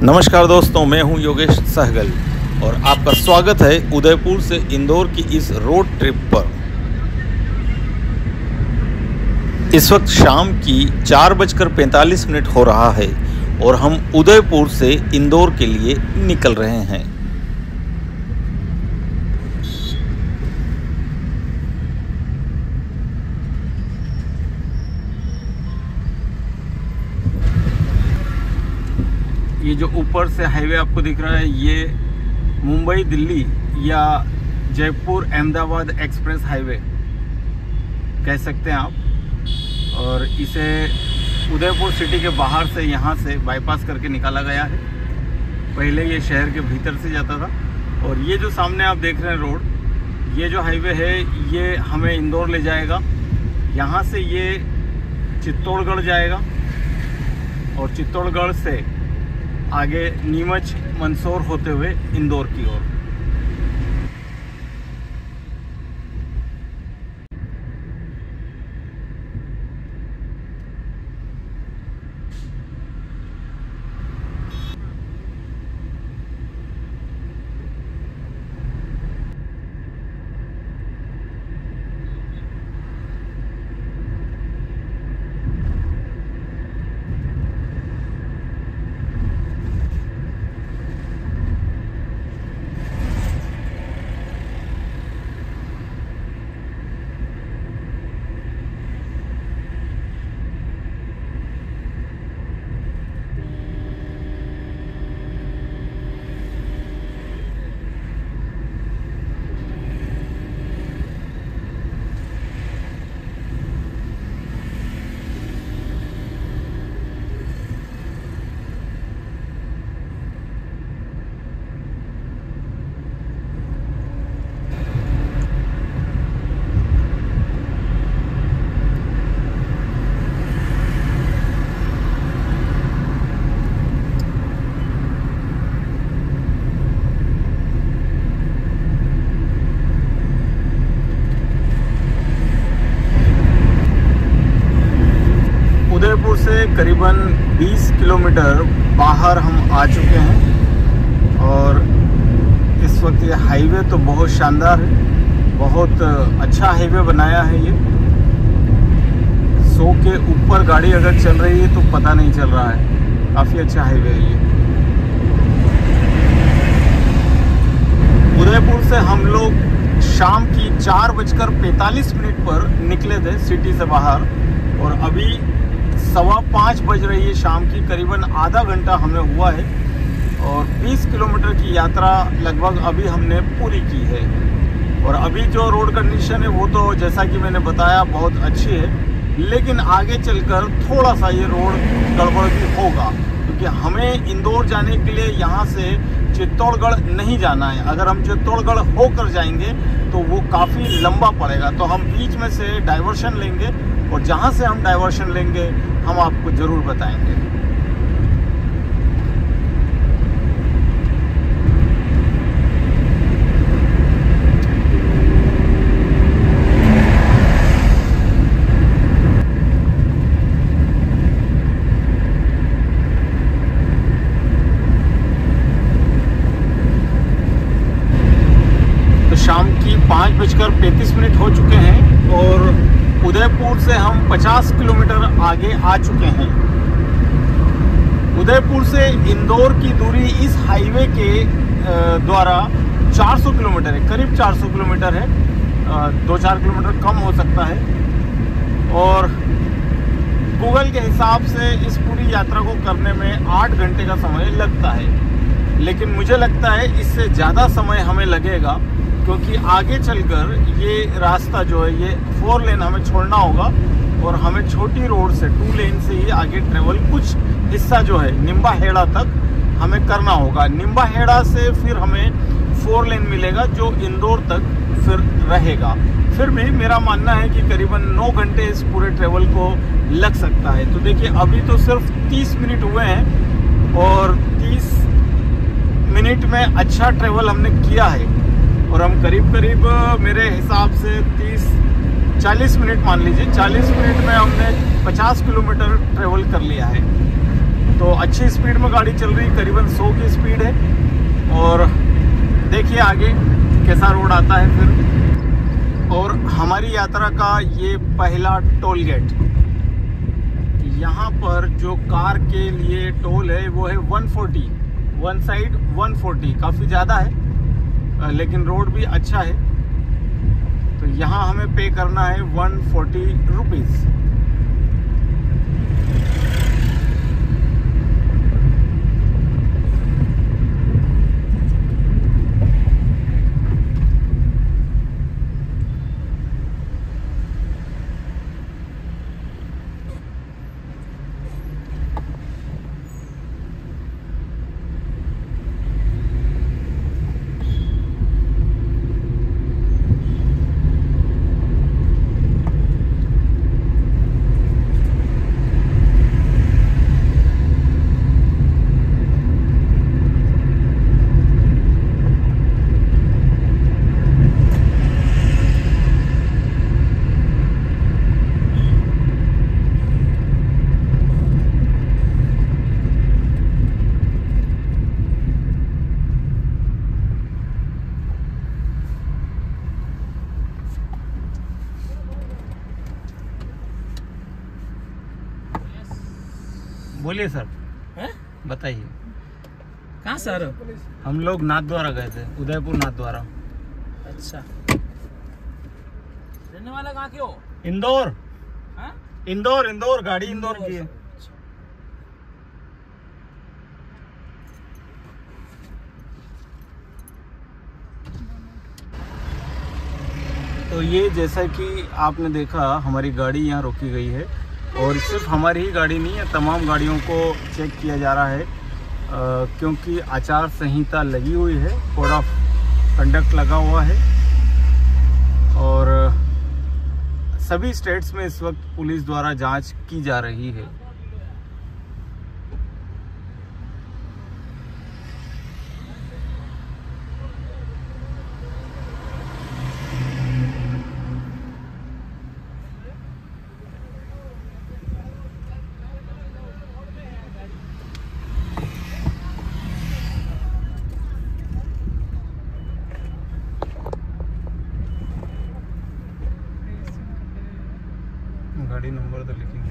नमस्कार दोस्तों, मैं हूं योगेश सहगल और आपका स्वागत है उदयपुर से इंदौर की इस रोड ट्रिप पर। इस वक्त शाम की 4:45 हो रहा है और हम उदयपुर से इंदौर के लिए निकल रहे हैं। ये जो ऊपर से हाईवे आपको दिख रहा है, ये मुंबई दिल्ली या जयपुर अहमदाबाद एक्सप्रेस हाईवे कह सकते हैं आप। और इसे उदयपुर सिटी के बाहर से यहाँ से बाईपास करके निकाला गया है। पहले ये शहर के भीतर से जाता था। और ये जो सामने आप देख रहे हैं रोड, ये जो हाईवे है ये हमें इंदौर ले जाएगा। यहाँ से ये चित्तौड़गढ़ जाएगा और चित्तौड़गढ़ से आगे नीमच मंदसौर होते हुए इंदौर की ओर। उदयपुर से करीबन 20 किलोमीटर बाहर हम आ चुके हैं और इस वक्त ये हाईवे तो बहुत शानदार है, बहुत अच्छा हाईवे बनाया है। ये 100 के ऊपर गाड़ी अगर चल रही है तो पता नहीं चल रहा है। काफ़ी अच्छा हाईवे है ये। उदयपुर से हम लोग शाम की 4:45 पर निकले थे सिटी से बाहर और अभी 5:15 बज रही है शाम की। करीबन आधा घंटा हमें हुआ है और 20 किलोमीटर की यात्रा लगभग अभी हमने पूरी की है। और अभी जो रोड कंडीशन है वो तो जैसा कि मैंने बताया बहुत अच्छी है, लेकिन आगे चलकर थोड़ा सा ये रोड गड़बड़ भी होगा क्योंकि हमें इंदौर जाने के लिए यहाँ से चित्तौड़गढ़ नहीं जाना है। अगर हम चित्तौड़गढ़ होकर जाएंगे तो वो काफ़ी लंबा पड़ेगा, तो हम बीच में से डाइवर्शन लेंगे और जहाँ से हम डाइवर्शन लेंगे हम आपको ज़रूर बताएंगे। तो शाम की 5:35 हो चुके हैं और उदयपुर से हम 50 किलोमीटर आगे आ चुके हैं। उदयपुर से इंदौर की दूरी इस हाईवे के द्वारा 400 किलोमीटर है, करीब 400 किलोमीटर है। 2-4 किलोमीटर कम हो सकता है। और गूगल के हिसाब से इस पूरी यात्रा को करने में 8 घंटे का समय लगता है, लेकिन मुझे लगता है इससे ज़्यादा समय हमें लगेगा क्योंकि आगे चलकर ये रास्ता जो है ये 4 लेन हमें छोड़ना होगा और हमें छोटी रोड से 2 लेन से ही आगे ट्रेवल कुछ हिस्सा जो है निम्बाहेड़ा तक हमें करना होगा। निम्बाहेड़ा से फिर हमें 4 लेन मिलेगा जो इंदौर तक फिर रहेगा। फिर भी मेरा मानना है कि करीबन 9 घंटे इस पूरे ट्रेवल को लग सकता है। तो देखिए अभी तो सिर्फ 30 मिनट हुए हैं और 30 मिनट में अच्छा ट्रेवल हमने किया है और हम करीब मेरे हिसाब से 30-40 मिनट मान लीजिए, 40 मिनट में हमने 50 किलोमीटर ट्रेवल कर लिया है। तो अच्छी स्पीड में गाड़ी चल रही, करीबन 100 की स्पीड है। और देखिए आगे कैसा रोड आता है फिर। और हमारी यात्रा का ये पहला टोल गेट, यहाँ पर जो कार के लिए टोल है वो है 140, वन साइड 140, काफ़ी ज़्यादा है लेकिन रोड भी अच्छा है। तो यहाँ हमें पे करना है 140 रुपीज़। बोलिए सर। हैं? बताइए। कहाँ से आ रहे हो? हम लोग नाथद्वारा गए थे, उदयपुर नाथद्वारा। अच्छा, रहने वाला कहाँ के हो? इंदौर। हाँ? इंदौर, इंदौर, गाड़ी इंदौर की है। तो ये जैसा कि आपने देखा हमारी गाड़ी यहाँ रोकी गई है, और सिर्फ हमारी ही गाड़ी नहीं है, तमाम गाड़ियों को चेक किया जा रहा है क्योंकि आचार संहिता लगी हुई है, कोड ऑफ कंडक्ट लगा हुआ है। और सभी स्टेट्स में इस वक्त पुलिस द्वारा जांच की जा रही है। गाड़ी नंबर तो लिखेंगे।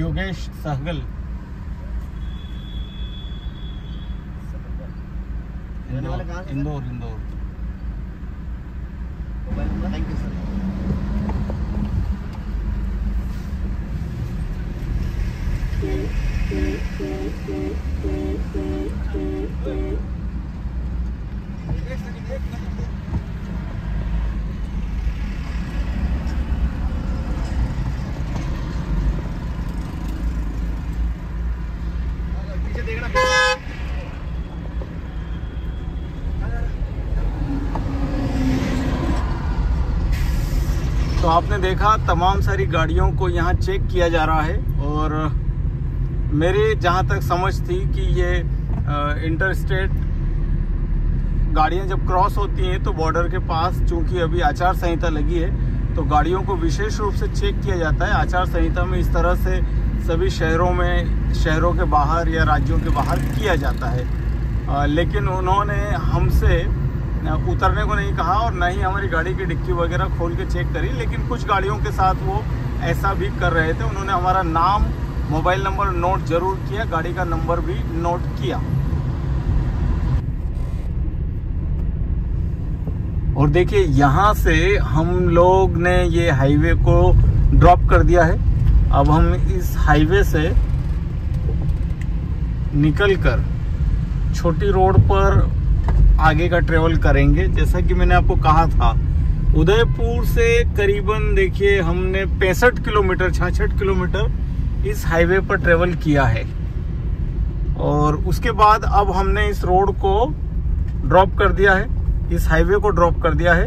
Yogesh Sehgal. Indore, Indore. Thank you sir. पीछे देखना। तो आपने देखा तमाम सारी गाड़ियों को यहाँ चेक किया जा रहा है। और मेरे जहाँ तक समझ थी कि ये इंटर स्टेट गाड़ियाँ जब क्रॉस होती हैं तो बॉर्डर के पास, चूंकि अभी आचार संहिता लगी है तो गाड़ियों को विशेष रूप से चेक किया जाता है। आचार संहिता में इस तरह से सभी शहरों में, शहरों के बाहर या राज्यों के बाहर किया जाता है। लेकिन उन्होंने हमसे उतरने को नहीं कहा और ना ही हमारी गाड़ी की डिक्की वगैरह खोल के चेक करी। लेकिन कुछ गाड़ियों के साथ वो ऐसा भी कर रहे थे। उन्होंने हमारा नाम, मोबाइल नंबर नोट जरूर किया, गाड़ी का नंबर भी नोट किया। और देखिए यहाँ से हम लोग ने ये हाईवे को ड्रॉप कर दिया है। अब हम इस हाईवे से निकलकर छोटी रोड पर आगे का ट्रेवल करेंगे। जैसा कि मैंने आपको कहा था, उदयपुर से करीबन देखिए हमने 65 किलोमीटर, 66 किलोमीटर इस हाईवे पर ट्रेवल किया है। और उसके बाद अब हमने इस रोड को ड्रॉप कर दिया है, इस हाईवे को ड्रॉप कर दिया है।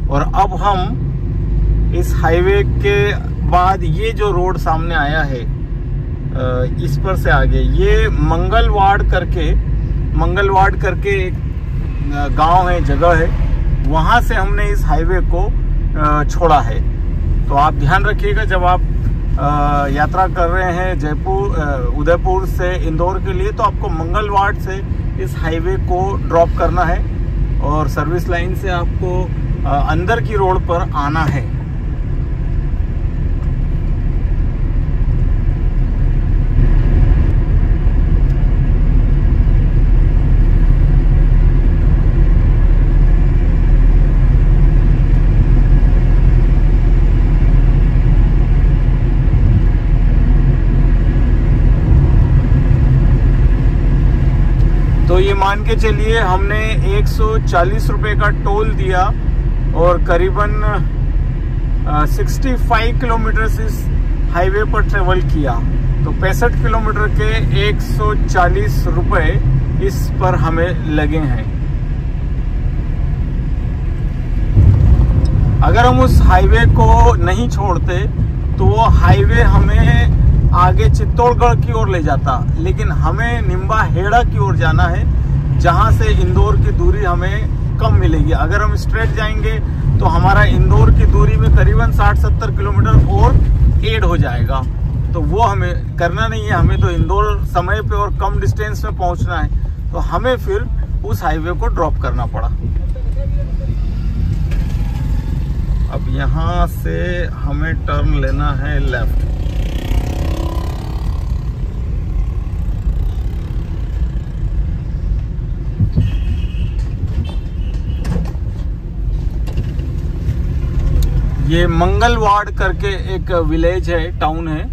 और अब हम इस हाईवे के बाद ये जो रोड सामने आया है इस पर से आगे ये मंगलवाड़ करके एक गांव है, जगह है, वहां से हमने इस हाईवे को छोड़ा है। तो आप ध्यान रखिएगा जब आप यात्रा कर रहे हैं उदयपुर से इंदौर के लिए, तो आपको मंगलवाड़ से इस हाईवे को ड्रॉप करना है और सर्विस लाइन से आपको अंदर की रोड पर आना है। तो ये मान के चलिए हमने 140 रुपए का टोल दिया और करीबन 65 किलोमीटर इस हाईवे पर ट्रेवल किया। तो 65 किलोमीटर के 140 रुपए इस पर हमें लगे हैं। अगर हम उस हाईवे को नहीं छोड़ते तो वो हाईवे हमें आगे चित्तौड़गढ़ की ओर ले जाता, लेकिन हमें निम्बा हेड़ा की ओर जाना है, जहां से इंदौर की दूरी हमें कम मिलेगी। अगर हम स्ट्रेट जाएंगे तो हमारा इंदौर की दूरी में करीबन 60-70 किलोमीटर और ऐड हो जाएगा। तो वो हमें करना नहीं है, हमें तो इंदौर समय पे और कम डिस्टेंस में पहुंचना है। तो हमें फिर उस हाईवे को ड्रॉप करना पड़ा। अब यहाँ से हमें टर्न लेना है लेफ्ट। ये मंगलवाड़ करके एक विलेज है, टाउन है।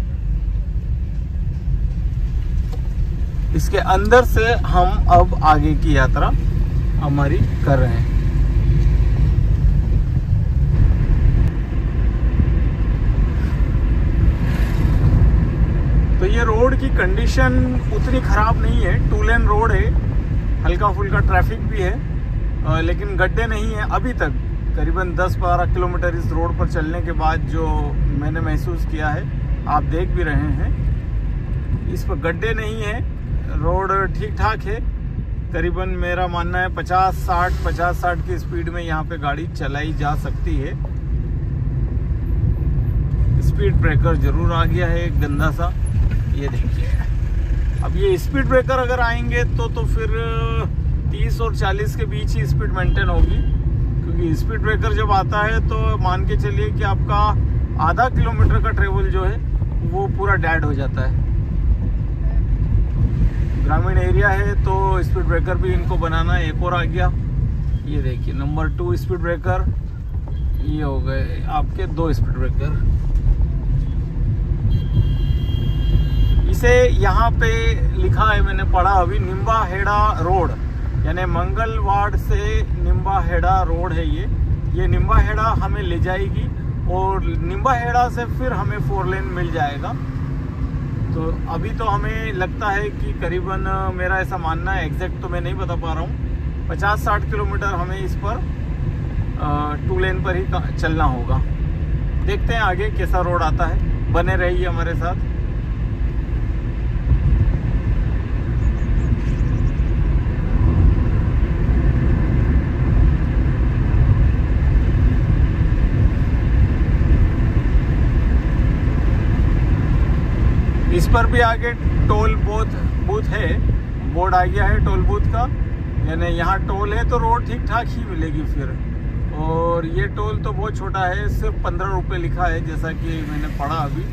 इसके अंदर से हम अब आगे की यात्रा हमारी कर रहे हैं। तो ये रोड की कंडीशन उतनी खराब नहीं है, 2 लेन रोड है, हल्का फुल्का ट्रैफिक भी है, लेकिन गड्ढे नहीं है अभी तक। करीबन 10-12 किलोमीटर इस रोड पर चलने के बाद जो मैंने महसूस किया है, आप देख भी रहे हैं, इस पर गड्ढे नहीं है, रोड ठीक ठाक है। करीबन मेरा मानना है 50-60 की स्पीड में यहाँ पे गाड़ी चलाई जा सकती है। स्पीड ब्रेकर जरूर आ गया है एक गंदा सा, ये देखिए। अब ये स्पीड ब्रेकर अगर आएंगे तो फिर 30 और 40 के बीच ही स्पीड मेंटेन होगी, क्योंकि स्पीड ब्रेकर जब आता है तो मान के चलिए कि आपका आधा किलोमीटर का ट्रेवल जो है वो पूरा डेड हो जाता है। ग्रामीण एरिया है तो स्पीड ब्रेकर भी इनको बनाना एक और आ गया। ये देखिए नंबर 2 स्पीड ब्रेकर, ये हो गए आपके 2 स्पीड ब्रेकर। इसे यहाँ पे लिखा है, मैंने पढ़ा अभी, निम्बा हेड़ा रोड, यानी मंगलवाड़ से निम्बा हेड़ा रोड है ये निम्बा हेड़ा हमें ले जाएगी और निम्बा हेड़ा से फिर हमें 4 लेन मिल जाएगा। तो अभी तो हमें लगता है कि करीबन, मेरा ऐसा मानना है, एग्जैक्ट तो मैं नहीं बता पा रहा हूँ, 50-60 किलोमीटर हमें इस पर 2 लेन पर ही चलना होगा। देखते हैं आगे कैसा रोड आता है, बने रहिए हमारे साथ। इस पर भी आगे टोल बूथ है, बोर्ड आ गया है टोल बूथ का, यानी यहाँ टोल है तो रोड ठीक ठाक ही मिलेगी फिर। और ये टोल तो बहुत छोटा है, सिर्फ 15 रुपये लिखा है, जैसा कि मैंने पढ़ा अभी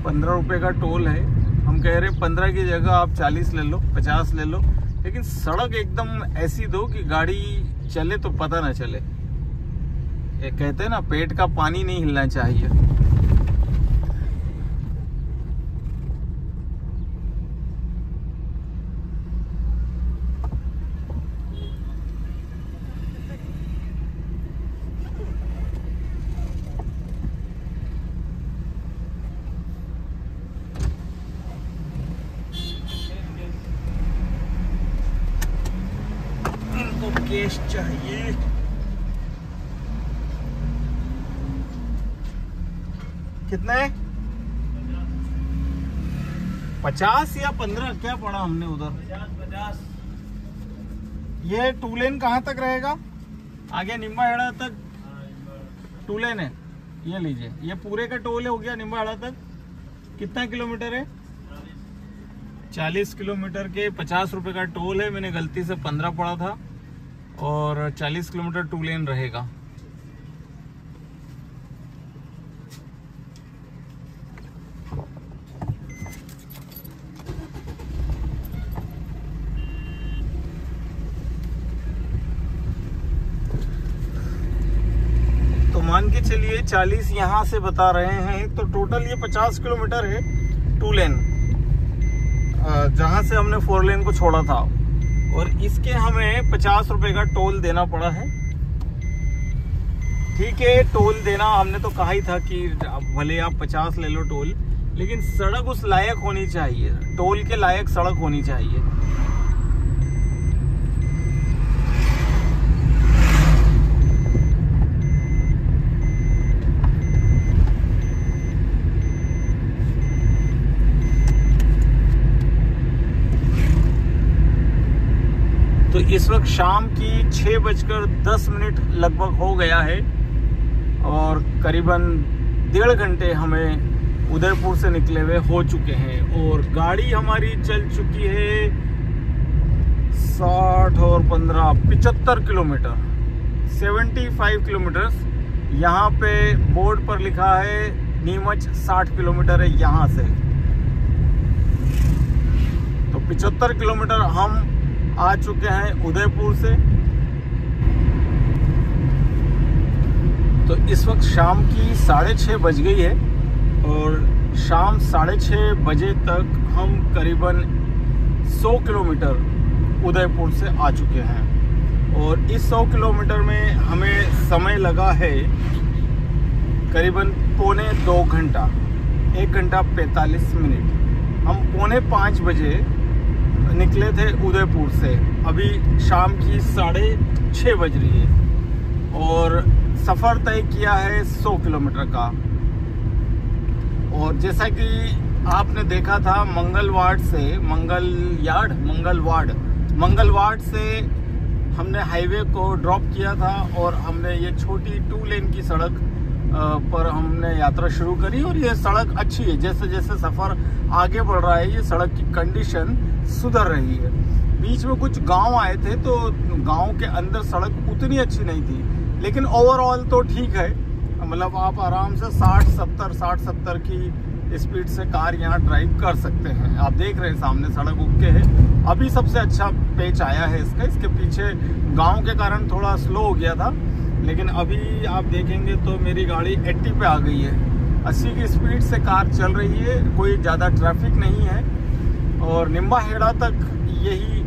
15 रुपये का टोल है। हम कह रहे हैं 15 की जगह आप 40 ले लो, 50 ले लो, लेकिन सड़क एकदम ऐसी दो कि गाड़ी चले तो पता ना चले। ये कहते हैं ना, पेट का पानी नहीं हिलना चाहिए। कैश चाहिए। कितने? 50 या 15 क्या पढ़ा हमने उधर? 50। ये 2 लेन कहाँ तक रहेगा? आगे निम्बाहेड़ा तक 2 लेन है। ये लीजिए, ये पूरे का टोल हो गया निम्बाहेड़ा तक। कितना किलोमीटर है? 40 किलोमीटर के 50 रुपए का टोल है। मैंने गलती से 15 पढ़ा था और 40 किलोमीटर 2 लेन रहेगा। तो मान के चलिए 40 यहाँ से बता रहे हैं, तो टोटल ये 50 किलोमीटर है 2 लेन, जहां से हमने 4 लेन को छोड़ा था। और इसके हमें 50 रुपए का टोल देना पड़ा है। ठीक है, टोल देना हमने तो कहा ही था कि भले आप 50 ले लो टोल, लेकिन सड़क उस लायक होनी चाहिए, टोल के लायक सड़क होनी चाहिए। तो इस वक्त शाम की 6:10 लगभग हो गया है और करीबन 1.5 घंटे हमें उदयपुर से निकले हुए हो चुके हैं और गाड़ी हमारी चल चुकी है 60 और 15 75 किलोमीटर, 75 किलोमीटर। यहाँ पे बोर्ड पर लिखा है नीमच 60 किलोमीटर है यहाँ से। तो 75 किलोमीटर हम आ चुके हैं उदयपुर से। तो इस वक्त शाम की 6:30 बज गई है और शाम 6:30 बजे तक हम करीबन 100 किलोमीटर उदयपुर से आ चुके हैं और इस 100 किलोमीटर में हमें समय लगा है करीबन 3.25 घंटा, 1 घंटा 45 मिनट। हम 4:45 बजे निकले थे उदयपुर से। अभी शाम की 6:30 बज रही है और सफ़र तय किया है 100 किलोमीटर का। और जैसा कि आपने देखा था मंगलवाड़ से हमने हाईवे को ड्रॉप किया था और हमने ये छोटी 2 लेन की सड़क पर हमने यात्रा शुरू करी। और ये सड़क अच्छी है, जैसे जैसे सफ़र आगे बढ़ रहा है ये सड़क की कंडीशन सुधर रही है। बीच में कुछ गांव आए थे तो गांव के अंदर सड़क उतनी अच्छी नहीं थी, लेकिन ओवरऑल तो ठीक है। मतलब आप आराम से 60-70 की स्पीड से कार यहाँ ड्राइव कर सकते हैं। आप देख रहे हैं सामने सड़क ओके है। अभी सबसे अच्छा पेच आया है इसका। इसके पीछे गांव के कारण थोड़ा स्लो हो गया था, लेकिन अभी आप देखेंगे तो मेरी गाड़ी 80 पे आ गई है। 80 की स्पीड से कार चल रही है, कोई ज़्यादा ट्रैफिक नहीं है और निम्बाहेड़ा तक यही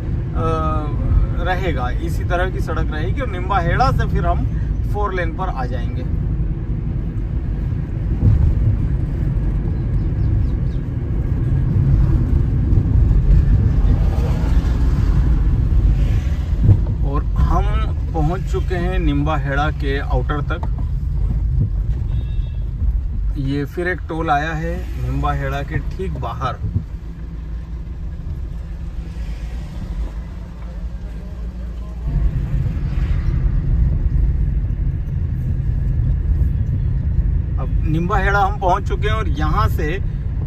रहेगा, इसी तरह की सड़क रहेगी और निम्बाहेड़ा से फिर हम 4 लेन पर आ जाएंगे। और हम पहुंच चुके हैं निम्बाहेड़ा के आउटर तक। ये फिर एक टोल आया है निम्बाहेड़ा के ठीक बाहर। निम्बाहेड़ा हम पहुंच चुके हैं और यहाँ से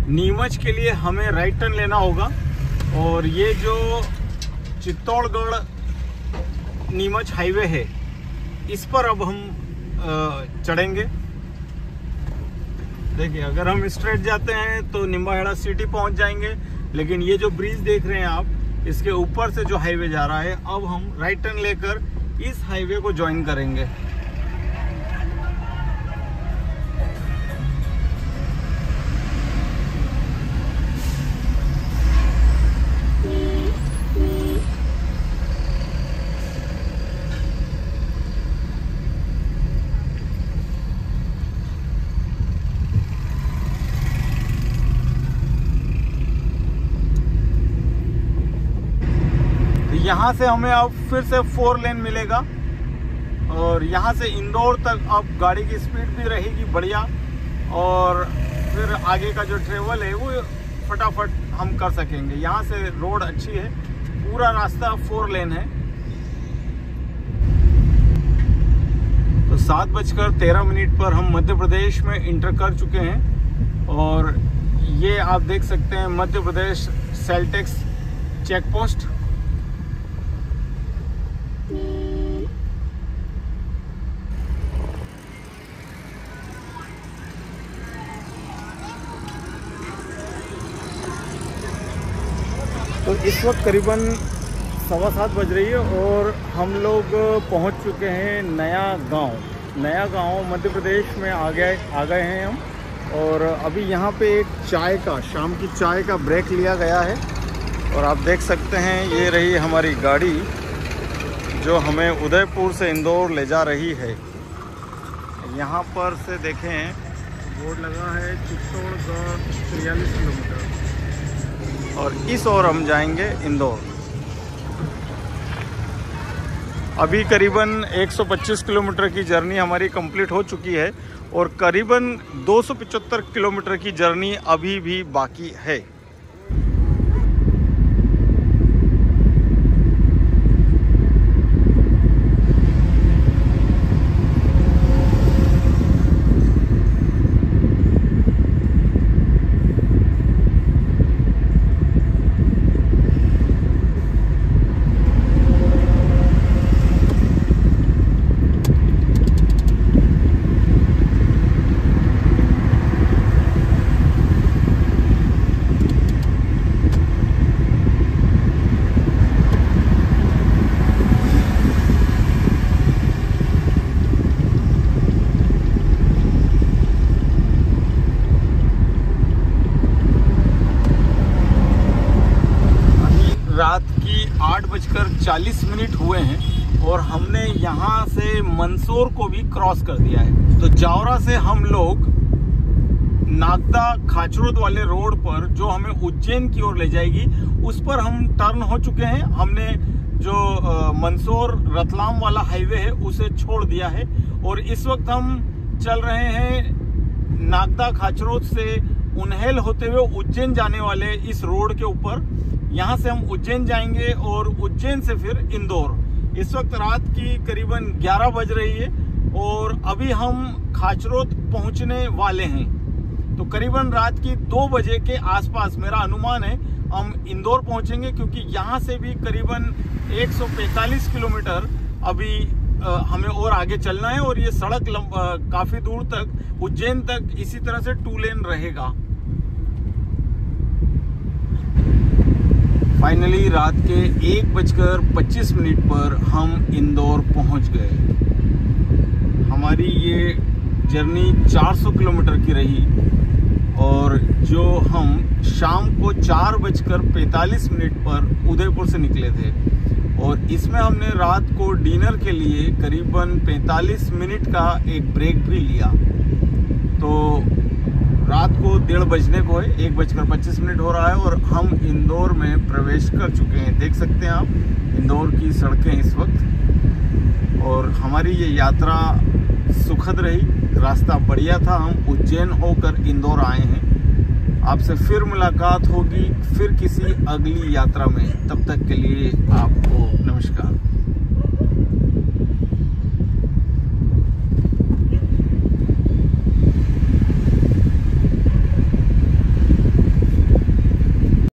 नीमच के लिए हमें राइट टर्न लेना होगा। और ये जो चित्तौड़गढ़ नीमच हाईवे है इस पर अब हम चढ़ेंगे। देखिए, अगर हम स्ट्रेट जाते हैं तो निम्बाहेड़ा सिटी पहुंच जाएंगे, लेकिन ये जो ब्रिज देख रहे हैं आप, इसके ऊपर से जो हाईवे जा रहा है, अब हम राइट टर्न लेकर इस हाईवे को ज्वाइन करेंगे। यहाँ से हमें अब फिर से 4 लेन मिलेगा और यहाँ से इंदौर तक अब गाड़ी की स्पीड भी रहेगी बढ़िया और फिर आगे का जो ट्रेवल है वो फटाफट हम कर सकेंगे। यहाँ से रोड अच्छी है, पूरा रास्ता 4 लेन है। तो 7:13 पर हम मध्य प्रदेश में इंटर कर चुके हैं और ये आप देख सकते हैं Madhya Pradesh sales tax check post. तो इस वक्त करीबन 7:15 बज रही है और हम लोग पहुंच चुके हैं नया गांव मध्य प्रदेश में आ गए हैं हम। और अभी यहाँ पे एक शाम की चाय का ब्रेक लिया गया है और आप देख सकते हैं ये रही हमारी गाड़ी जो हमें उदयपुर से इंदौर ले जा रही है। यहाँ पर से देखें बोर्ड लगा है चित्तौड़गढ़ 43 किलोमीटर और इस ओर हम जाएंगे इंदौर। अभी करीबन 125 किलोमीटर की जर्नी हमारी कंप्लीट हो चुकी है और करीबन 275 किलोमीटर की जर्नी अभी भी बाकी है। रात की 8:40 हुए हैं और हमने यहाँ से मंदसौर को भी क्रॉस कर दिया है। तो जावरा से हम लोग नागदा खाचरोद वाले रोड पर जो हमें उज्जैन की ओर ले जाएगी उस पर हम टर्न हो चुके हैं। हमने जो मंदसौर रतलाम वाला हाईवे है उसे छोड़ दिया है और इस वक्त हम चल रहे हैं नागदा खाचरोद से उन्हेल होते हुए उज्जैन जाने वाले इस रोड के ऊपर। यहाँ से हम उज्जैन जाएंगे और उज्जैन से फिर इंदौर। इस वक्त रात की करीबन 11 बज रही है और अभी हम खाचरोद पहुँचने वाले हैं। तो करीबन रात की 2 बजे के आसपास मेरा अनुमान है हम इंदौर पहुँचेंगे, क्योंकि यहाँ से भी करीबन 145 किलोमीटर अभी हमें और आगे चलना है और ये सड़क काफ़ी दूर तक उज्जैन तक इसी तरह से 2 लेन रहेगा। फाइनली रात के 1:25 पर हम इंदौर पहुंच गए। हमारी ये जर्नी 400 किलोमीटर की रही और जो हम शाम को 4:45 पर उदयपुर से निकले थे और इसमें हमने रात को डिनर के लिए करीबन 45 मिनट का एक ब्रेक भी लिया। तो रात को 1:30 बजने को है, 1:25 हो रहा है और हम इंदौर में प्रवेश कर चुके हैं। देख सकते हैं आप इंदौर की सड़कें इस वक्त। और हमारी ये यात्रा सुखद रही, रास्ता बढ़िया था। हम उज्जैन होकर इंदौर आए हैं। आपसे फिर मुलाकात होगी फिर किसी अगली यात्रा में। तब तक के लिए आपको नमस्कार।